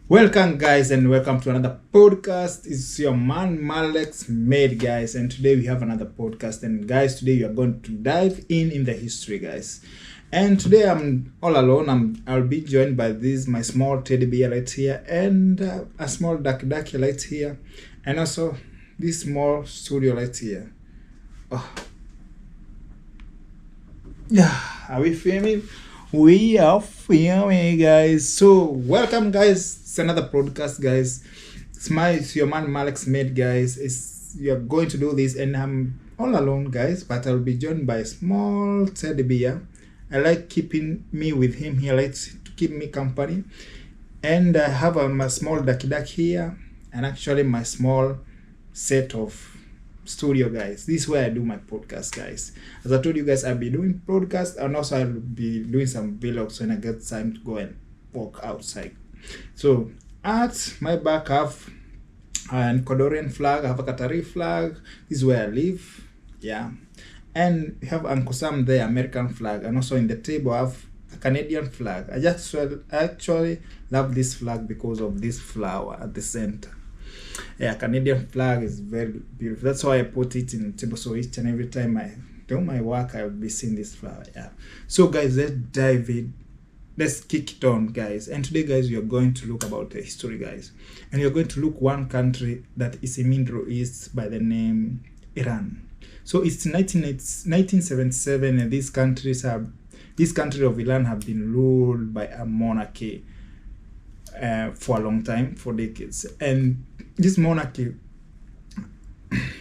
Welcome, guys, and welcome to another podcast. It's your man Malex Made, guys, and today we have another podcast. And guys, today we are going to dive in the history, guys. And today I'm all alone. I'll be joined by my small teddy bear right here, and a small ducky right here, and also this small studio right here. Oh, yeah, are we filming? We are filming, guys. So welcome, guys. It's another podcast, guys. It's your man Malex Made, guys. You're going to do this, and I'm all alone, guys, but I'll be joined by a small teddy bear. I like keeping me with him. He likes to keep me company. And I have my small duck here, and actually my small set of studio, guys. This is where I do my podcast, guys. As I told you guys, I'll be doing podcast, and also I'll be doing some vlogs when I get time to go and walk outside. So at my back I have an Ecuadorian flag, I have a Qatari flag. This is where I live. Yeah. And we have Uncle Sam there, American flag, and also in the table I have a Canadian flag. I actually love this flag because of this flower at the center. Yeah, Canadian flag is very beautiful. That's why I put it in the table, so each and every time I do my work I will be seeing this flower. Yeah. So guys, let's dive in. Let's kick it on, guys. And today, guys, we are going to look about the history, guys. And you're going to look one country that is in Middle East by the name Iran. So it's 1977, and this country of Iran have been ruled by a monarchy for a long time, for decades. And this monarchy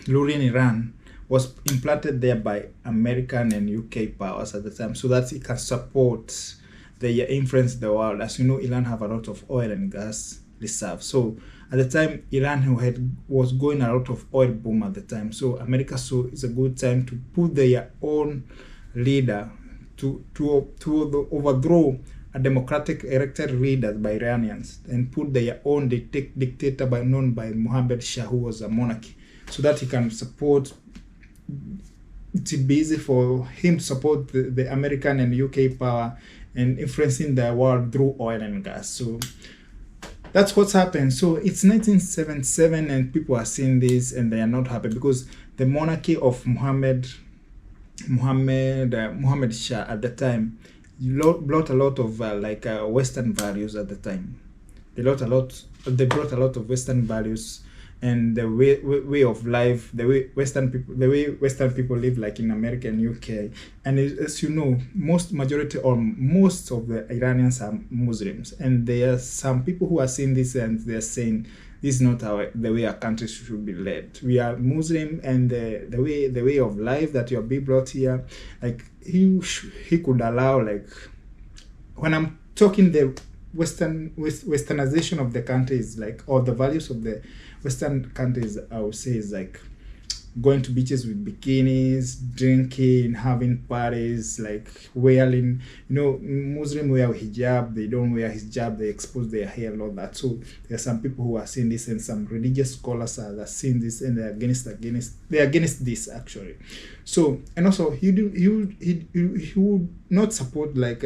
ruling Iran was implanted there by American and UK powers at the time, so that it can support the influence in the world. As you know, Iran have a lot of oil and gas reserve. So at the time, Iran was going a lot of oil boom at the time. So America saw it's a good time to put their own leader to overthrow a democratic elected leader by Iranians and put their own dictator known by Mohammed Shah, who was a monarchy, so that he can support. It's easy for him to support the American and UK power and influencing the world through oil and gas. So that's what's happened. So it's 1977, and people are seeing this and they are not happy because the monarchy of Mohammed Shah at the time brought a lot of Western values at the time. They brought a lot of Western values, and the way of life, the way Western people live, like in America and UK. And as you know, most of the Iranians are Muslims, and there are some people who are seeing this and they are saying this is not the way our country should be led. We are Muslim, and the way of life that you are being brought here, like he could allow, like, when I'm talking the westernization of the country is like, or the values of the Western countries, I would say, is like going to beaches with bikinis, drinking, having parties, like wearing, Muslim wear hijab, they don't wear hijab, they expose their hair and all that. So there are some people who are seeing this, and some religious scholars are seeing this, and they're against this actually. So, and also he would not support like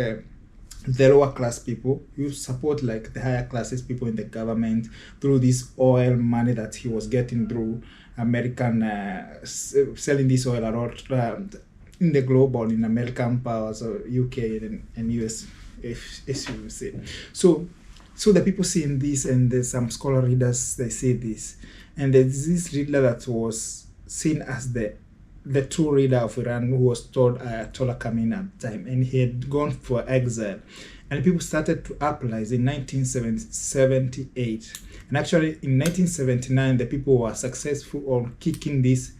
the lower class people. You support like the higher classes people in the government through this oil money that he was getting through American selling this oil a lot in the global, in American powers, or UK and US, if you will say. So the people seeing this, and there's some scholar readers, they say this, and there's this leader that was seen as the true leader of Iran, who was told Ayatollah Khamenei at the time, and he had gone for exile. And people started to uprise in 1978. And actually, in 1979, the people were successful on kicking this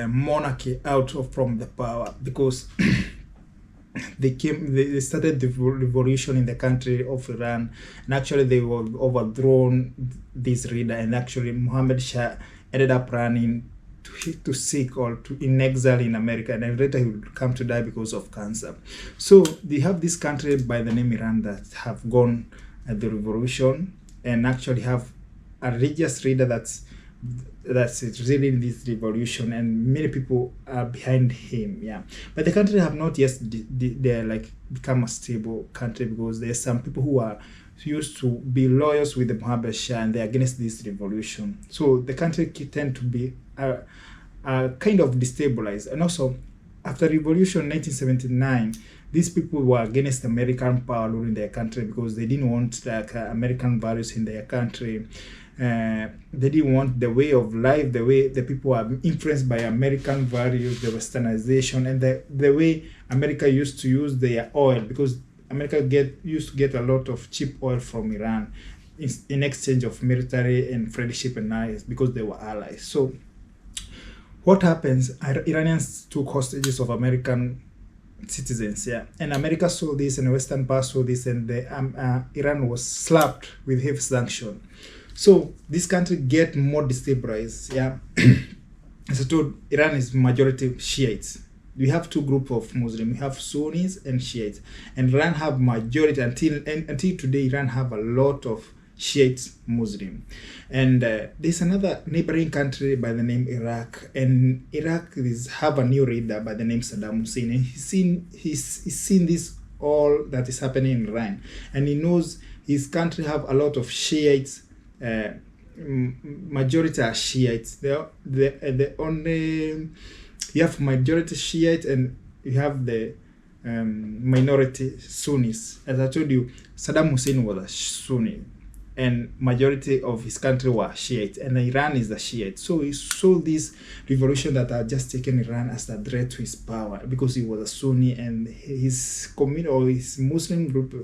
monarchy out from the power, because they started the revolution in the country of Iran, and actually they were overthrown this leader, and actually Mohammed Shah ended up running to seek or to in exile in America, and then later he would come to die because of cancer. So they have this country by the name Iran that have gone at the revolution, and actually have a religious leader that's that's it, really this revolution, and many people are behind him. Yeah, but the country have not yet they're like become a stable country, because there's some people who are used to be lawyers with the Mohammed Shah, and they're against this revolution. So the country tend to be kind of destabilized. And also, after revolution 1979, these people were against American power in their country, because they didn't want like American values in their country. They didn't want the way of life, the way the people are influenced by American values, the westernization, and the way America used to use their oil, because America used to get a lot of cheap oil from Iran in exchange of military and friendship and allies, because they were allies. So what happens? Iranians took hostages of American citizens, yeah, and America saw this, and the Western power saw this, and Iran was slapped with heavy sanction. So this country get more destabilized, yeah. As I told, Iran is majority Shiites. We have two groups of Muslims. We have Sunnis and Shiites, and Iran have majority until today. Iran have a lot of Shiite Muslim, and there's another neighboring country by the name Iraq, and Iraq have a new leader by the name Saddam Hussein, and he's seen this all that is happening in Iran, and he knows his country have a lot of Shiites. Majority are Shiites. The only you have majority Shiite, and you have the minority Sunnis. As I told you, Saddam Hussein was a Sunni, and majority of his country were Shiite, and Iran is the Shiite. So he saw this revolution that had just taken Iran as a threat to his power, because he was a Sunni, and his community or his Muslim group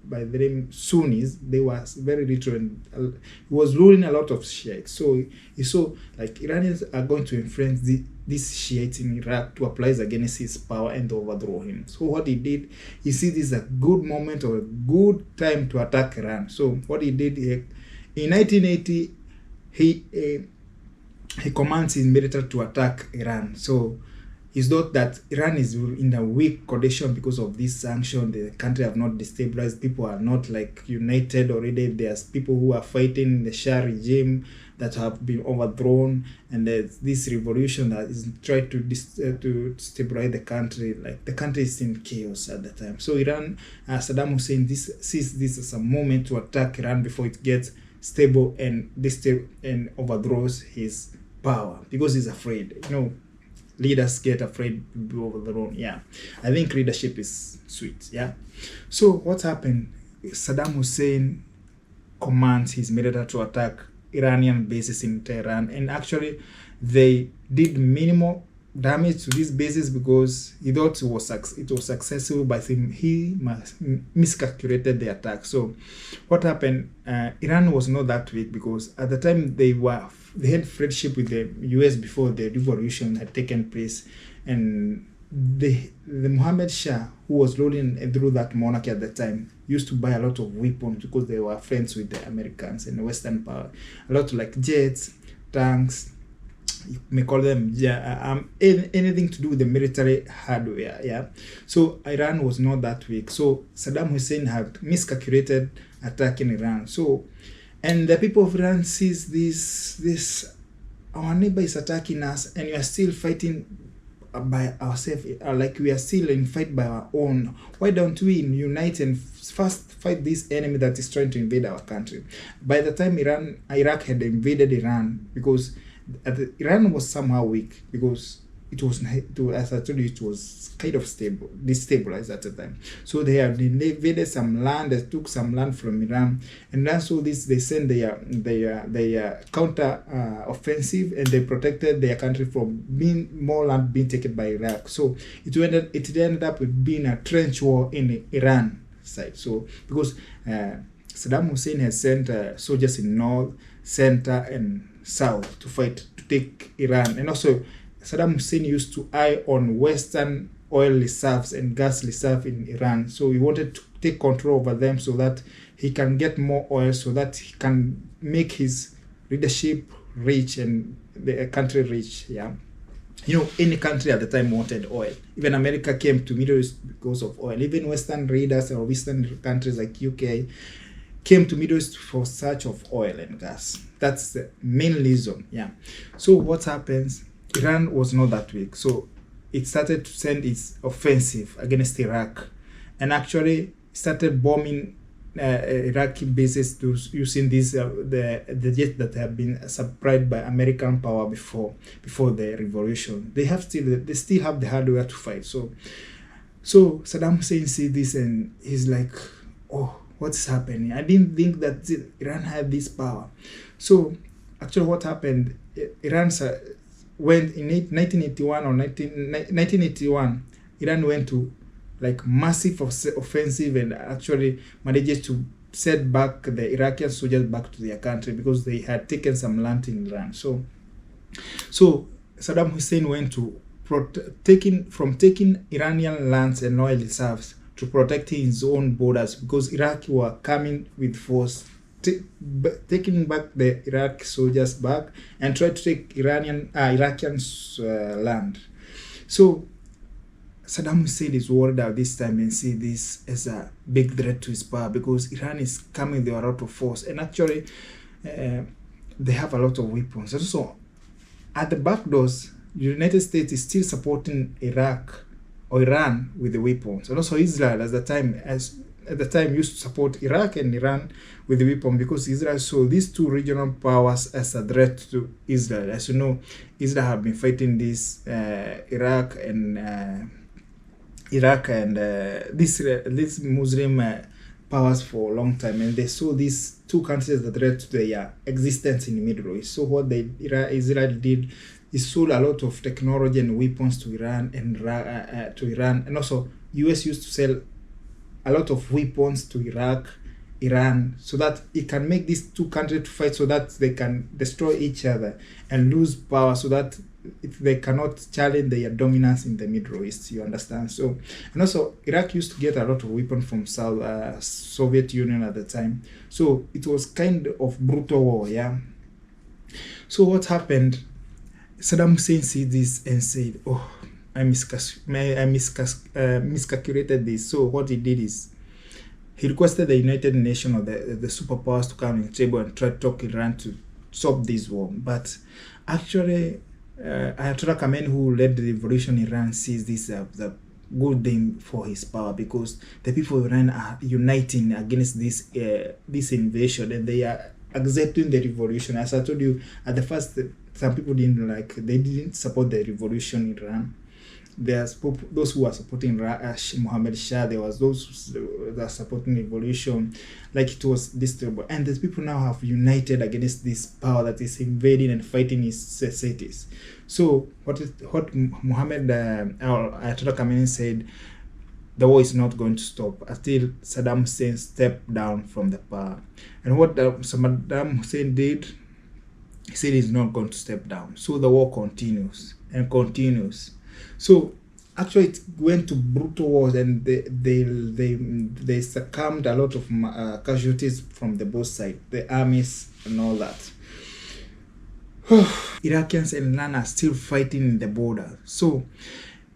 by the name Sunnis, they were very little, and he was ruling a lot of Shiites. So he saw like Iranians are going to influence this Shiite in Iraq to apply against his power and overthrow him. So what he did, he see this as a good moment or a good time to attack Iran. So what he did, in 1980, he commands his military to attack Iran. So he thought that Iran is in a weak condition because of this sanction. The country have not destabilized. People are not like united already. There's people who are fighting the Shah regime that have been overthrown, and there's this revolution that is trying to stabilize the country. Like the country is in chaos at the time. So Iran, Saddam Hussein, sees this as a moment to attack Iran before it gets stable and overthrows his power, because he's afraid. Leaders get afraid to be overthrown. Yeah, I think leadership is sweet. Yeah. So what happened? Saddam Hussein commands his military to attack Iranian bases in Tehran, and actually they did minimal damage to these bases because he thought it was successful, but he miscalculated the attack. So what happened? Iran was not that weak, because at the time they had friendship with the US before the revolution had taken place, and the Mohammed Shah, who was ruling through that monarchy at the time, used to buy a lot of weapons because they were friends with the Americans and the Western power. A lot like jets, tanks, you may call them, anything to do with the military hardware. Yeah. So Iran was not that weak. So Saddam Hussein had miscalculated attacking Iran. So, and the people of Iran sees this our neighbor is attacking us, and we are still fighting by ourselves, like we are still in fight by our own. Why don't we unite and first fight this enemy that is trying to invade our country? By the time Iraq had invaded Iran, because Iran was somehow weak, because it was, as I told you, it was kind of destabilized at the time. So they had invaded some land, they took some land from Iran, and then so they sent their counter offensive, and they protected their country from more land being taken by Iraq. So it ended up with being a trench war in Iran side. So because Saddam Hussein has sent soldiers in north, center, and south to fight to take Iran, and also Saddam Hussein used to eye on Western oil reserves and gas reserves in Iran. So he wanted to take control over them so that he can get more oil, so that he can make his leadership rich and the country rich. Yeah. Any country at the time wanted oil. Even America came to Middle East because of oil. Even Western leaders or Western countries like UK, came to Middle East for search of oil and gas. That's the main reason. Yeah. So what happens? Iran was not that weak, so it started to send its offensive against Iraq, and actually started bombing Iraqi bases using these the jets that have been supplied by American power before the revolution. They still have the hardware to fight. So Saddam Hussein see this and he's like, oh, what's happening? I didn't think that Iran had this power. So actually what happened, Iran went in 1981 or 1981, Iran went to like massive offensive and actually managed to set back the Iraqi soldiers back to their country because they had taken some land in Iran. So Saddam Hussein went to taking Iranian lands and oil reserves to protect his own borders because Iraq were coming with force, taking back the Iraqi soldiers back and try to take Iraqi land. So Saddam Hussein is worried at this time and see this as a big threat to his power because Iran is coming with a lot of force, and actually they have a lot of weapons. And so at the back doors, the United States is still supporting Iraq or Iran with the weapons, and also Israel at the time used to support Iraq and Iran with the weapon because Israel saw these two regional powers as a threat to Israel. As you know, Israel have been fighting this Iraq and these Muslim powers for a long time, and they saw these two countries as a threat to their existence in the Middle East. So what Israel did is sold a lot of technology and weapons to Iran and also US used to sell a lot of weapons to Iran, so that it can make these two countries to fight so that they can destroy each other and lose power so that they cannot challenge their dominance in the Middle East, you understand? So, and also Iraq used to get a lot of weapons from Soviet Union at the time. So it was kind of brutal war, yeah. So what happened? Saddam Hussein see this and said, oh, I miscalculated this. So what he did is he requested the United Nations or the superpowers to come in the table and try to talk Iran to stop this war. But actually, Ayatollah Khamenei, who led the revolution in Iran, sees this as the good thing for his power because the people of Iran are uniting against this invasion and they are accepting the revolution. As I told you at the first, some people didn't support the revolution in Iran. There's those who are supporting Mohammed Shah. There was those that are supporting the revolution. Like it was this terrible. And these people now have united against this power that is invading and fighting his cities. So what Mohammed Ayatollah Khamenei said, the war is not going to stop until Saddam Hussein stepped down from the power. And what Saddam Hussein did, he said he's not going to step down. So the war continues and continues. So actually it went to brutal wars and they succumbed a lot of casualties from the both sides, the armies and all that. Iraqis and Iran are still fighting in the border. So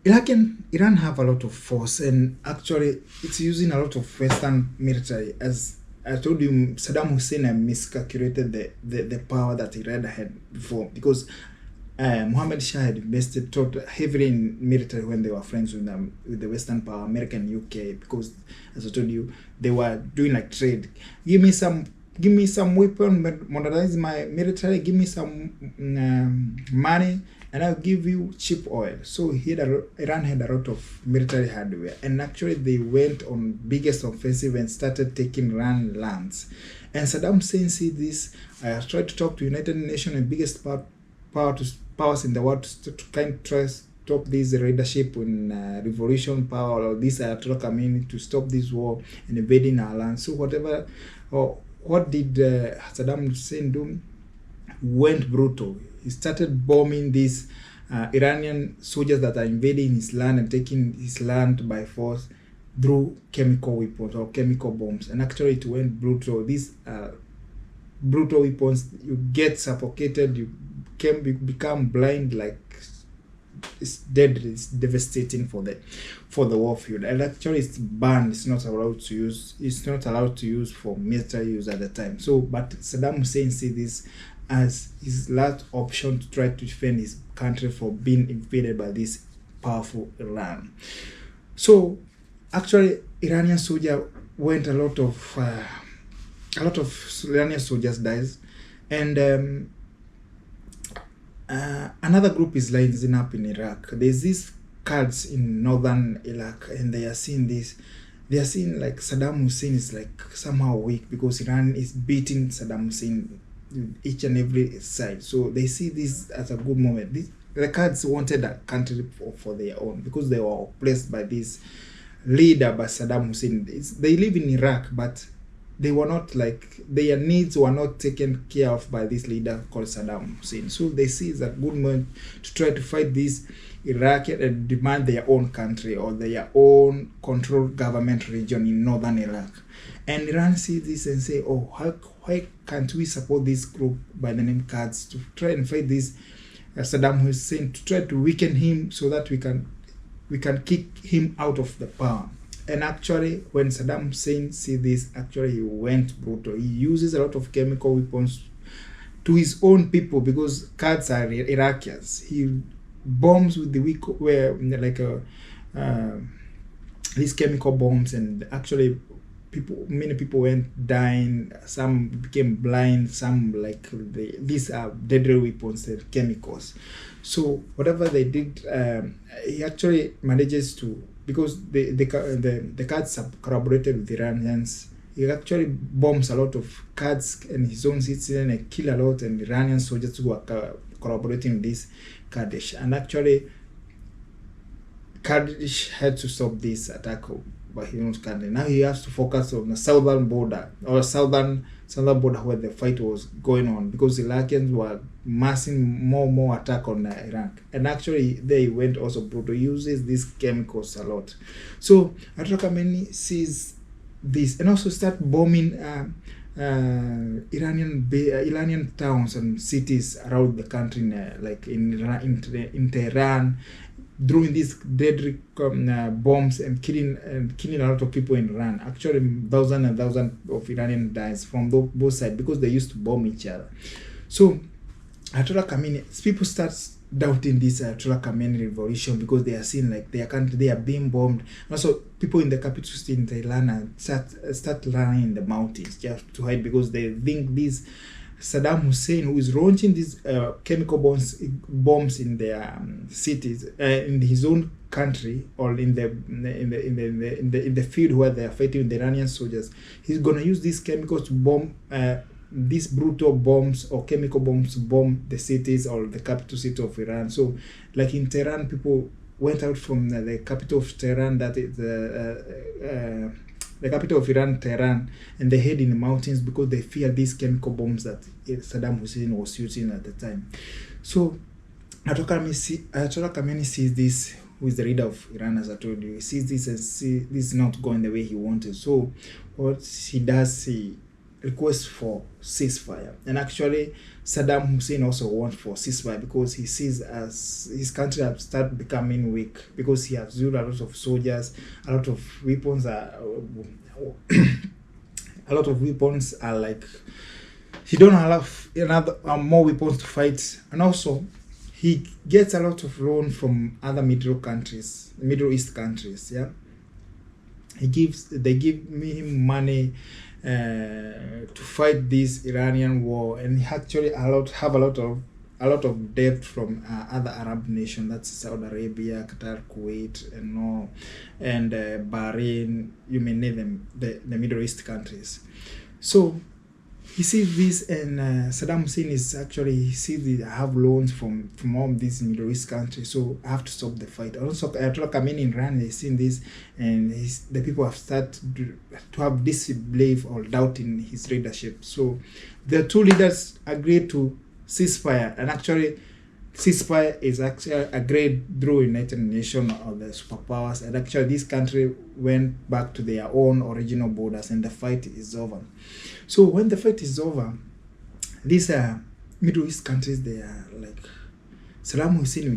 Iran have a lot of force and actually it's using a lot of Western military. As I told you, Saddam Hussein had miscalculated the power that Iran had before because Mohammed Shah had invested heavily in military when they were friends with the Western power, America and UK, because as I told you, they were doing like trade. Give me some weapon, modernize my military, give me some money, and I'll give you cheap oil. So Iran had a lot of military hardware, and actually they went on biggest offensive and started taking Iran lands. And Saddam Hussein see this. I tried to talk to United Nations and biggest powers in the world to kind of try to stop this leadership in revolution power or this Ayatollah Khamenei to stop this war and invading our land. So what did Saddam Hussein do? Went brutal. He started bombing these Iranian soldiers that are invading his land and taking his land by force through chemical weapons or chemical bombs. And actually it went brutal. These brutal weapons, you get suffocated, you become blind like it's deadly, it's devastating for the warfield. And actually it's banned, it's not allowed to use for military use at the time. So but Saddam Hussein see this as his last option to try to defend his country for being invaded by this powerful Iran. So actually Iranian soldier went a lot of Iranian soldiers dies, and another group is rising up in Iraq. There's these Kurds in northern Iraq, and they are seeing like Saddam Hussein is like somehow weak because Iran is beating Saddam Hussein each and every side. So they see this as a good moment. The Kurds wanted a country for their own because they were oppressed by this leader, by Saddam Hussein. They live in Iraq, but they were not like, their needs were not taken care of by this leader called Saddam Hussein. So they see it's a good moment to try to fight this Iraqi and demand their own country or their own controlled government region in northern Iraq. And Iran sees this and say, oh, why can't we support this group by the name Kurds to try and fight this Saddam Hussein, to try to weaken him so that we can kick him out of the power. And actually, when Saddam Hussein see this, actually he went brutal. He uses a lot of chemical weapons to his own people because Kurds are Iraqis. He bombs with these chemical bombs, and actually many people went dying. Some became blind. Some these are deadly weapons and chemicals. So whatever they did, he actually manages to, because the Kurds have collaborated with the Iranians. He actually bombs a lot of Kurds and his own citizens and kill a lot and Iranian soldiers who are collaborating with this Kurdish. And actually, Kurdish had to stop this attack by his own country. Now he has to focus on the southern border border where the fight was going on, because the Iraqis were massing more attack on Iraq. And actually they went also brutal, uses these chemicals a lot. So Ayatollah Khamenei sees this and also start bombing Iranian towns and cities around the country, like in Tehran, throwing these deadly bombs and killing a lot of people in Iran. Actually, thousands and thousands of Iranians dies from both sides because they used to bomb each other. So Ayatollah Khamenei, people start doubting this Ayatollah Khamenei revolution because they are seeing like their country, they are being bombed. Also, people in the capital city in Thailand start running in the mountains just to hide because they think this Saddam Hussein, who is launching these chemical bombs in their cities, in his own country, or in the field where they are fighting with the Iranian soldiers, he's gonna use these chemicals to bomb these brutal bombs or chemical bombs to bomb the cities or the capital city of Iran. So, like in Tehran, people went out from the capital of Tehran, that is the capital of Iran, Tehran, and they hid in the mountains because they fear these chemical bombs that Saddam Hussein was using at the time. So Ayatollah Khamenei sees this, who is the leader of Iran, as I told you. He sees this and sees this is not going the way he wanted. So what he does, he requests for ceasefire. And actually, Saddam Hussein also wants for ceasefire because he sees as his country has started becoming weak because he has used a lot of soldiers, a lot of weapons are like he don't have more weapons to fight, and also he gets a lot of loan from other Middle East countries. Yeah, they give him money to fight this Iranian war, and he actually have a lot of debt from other Arab nations, that's Saudi Arabia, Qatar, Kuwait, and Bahrain, you may name them, the Middle East countries. So he sees this, and Saddam Hussein is actually, he sees they have loans from all these Middle East countries, so I have to stop the fight. Also, Ayatollah Khamenei in Iran, he's seen this, and the people have started to have disbelief or doubt in his leadership. So the two leaders agreed to ceasefire, and actually ceasefire is actually agreed through United Nations or the superpowers, and actually this country went back to their own original borders, and the fight is over. So when the fight is over, these Middle East countries, they are like, Saddam Hussein, we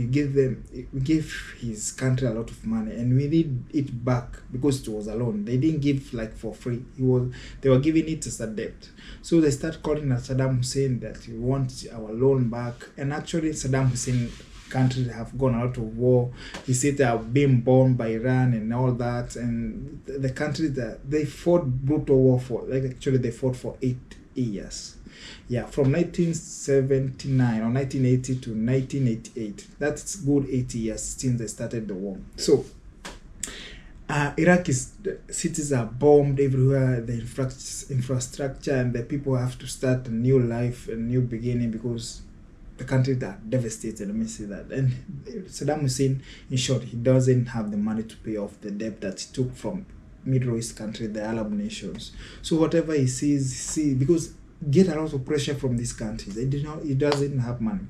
we gave his country a lot of money, and we need it back because it was a loan. They didn't give like for free. They were giving it as a debt. So they start calling at Saddam Hussein that we want our loan back. And actually Saddam Hussein country have gone out of war. He said they are being bombed by Iran and all that. And the country that they fought brutal war for, like actually they fought for 8 years. Yeah, from 1979 or 1980 to 1988. That's good 80 years since they started the war. So Iraq's cities are bombed everywhere, the infrastructure, and the people have to start a new life, a new beginning, because the country that devastated. Let me say that. And Saddam Hussein, in short, he doesn't have the money to pay off the debt that he took from Middle East country, the Arab nations. So whatever he sees, because get a lot of pressure from these countries. He doesn't have money.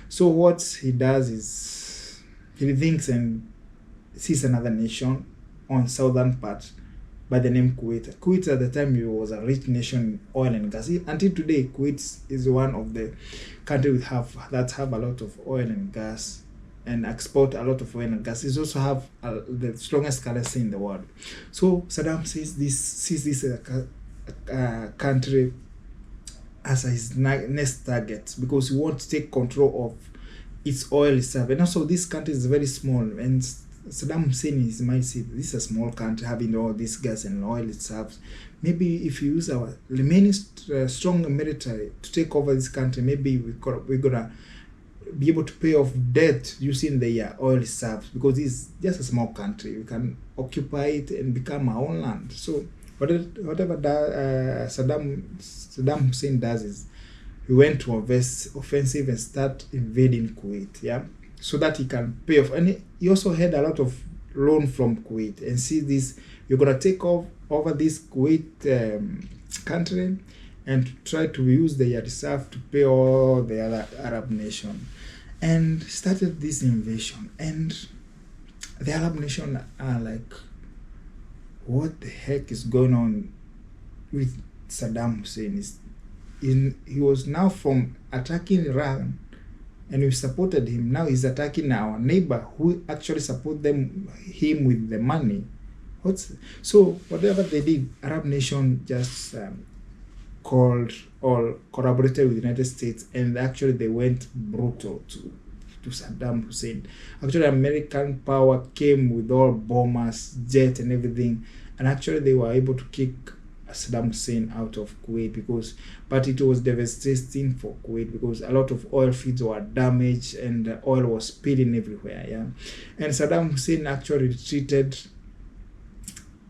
So what he does is he thinks and sees another nation on southern part by the name Kuwait. Kuwait at the time it was a rich nation in oil and gas. Until today, Kuwait is one of the countries that have a lot of oil and gas and export a lot of oil and gas. It also have the strongest currency in the world. So Saddam sees this country as his next target, because he wants to take control of its oil itself. And also this country is very small, and Saddam Hussein might say this is a small country having all this gas and oil itself. Maybe if you use our remaining strong military to take over this country, maybe we're gonna be able to pay off debt using the oil itself, because it's just a small country. We can occupy it and become our own land. So whatever Saddam Hussein does is he went to offensive and start invading Kuwait, yeah, so that he can pay off. And he also had a lot of loan from Kuwait, and see this, you're gonna take over this Kuwait country and try to use the reserve to pay all the other Arab nation, and started this invasion. And the Arab nation are like, what the heck is going on with Saddam Hussein? He was now from attacking Iran, and we supported him. Now he's attacking our neighbor who actually support him with the money. So whatever they did, Arab nation just called or collaborated with the United States, and actually they went brutal to Saddam Hussein. Actually, American power came with all bombers, jet and everything, and actually they were able to kick Saddam Hussein out of Kuwait, but it was devastating for Kuwait, because a lot of oil fields were damaged and oil was spilling everywhere. Yeah, and Saddam Hussein actually retreated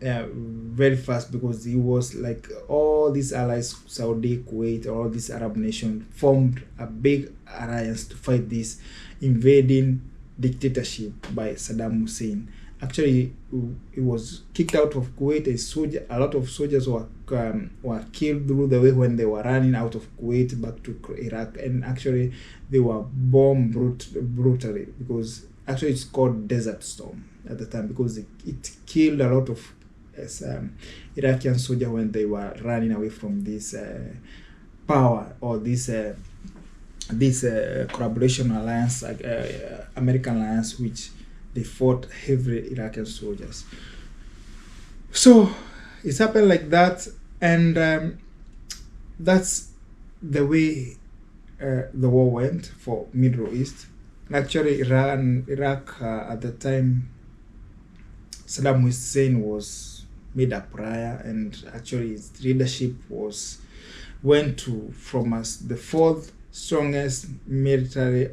very fast, because he was like, all these allies, Saudi, Kuwait, all these Arab nations formed a big alliance to fight this invading dictatorship by Saddam Hussein. Actually, he was kicked out of Kuwait. A lot of soldiers were killed through the way when they were running out of Kuwait back to Iraq, and actually they were bombed brutally, because actually it's called Desert Storm at the time, because it killed a lot of Iraqi soldiers when they were running away from this power, or this collaboration alliance, American alliance, which they fought heavy Iraqi soldiers. So it's happened like that, and that's the way the war went for Middle East. And actually, Iraq at the time, Saddam Hussein was made a pariah, and actually his leadership went from the fourth strongest military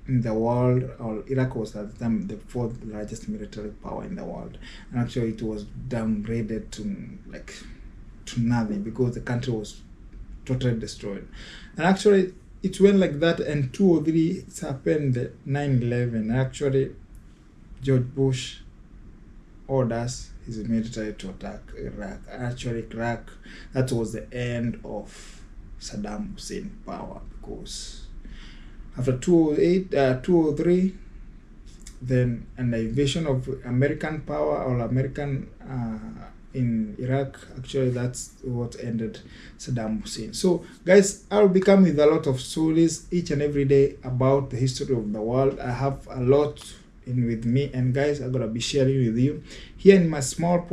in the world, or Iraq was at the time the fourth largest military power in the world, and actually it was downgraded to nothing, because the country was totally destroyed. And actually it went like that, and 2 or 3 it happened, 9/11. Actually George Bush orders his military to attack Iraq. Actually Iraq, that was the end of Saddam Hussein power, because after 203, then an invasion of American power or American in Iraq. Actually, that's what ended Saddam Hussein. So guys, I'll be coming with a lot of stories each and every day about the history of the world. I have a lot in with me, and guys, I'm gonna be sharing with you here in my small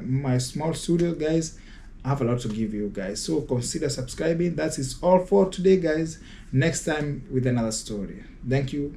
my small studio. Guys, I have a lot to give you guys, so consider subscribing. That is all for today, guys. Next time with another story. Thank you.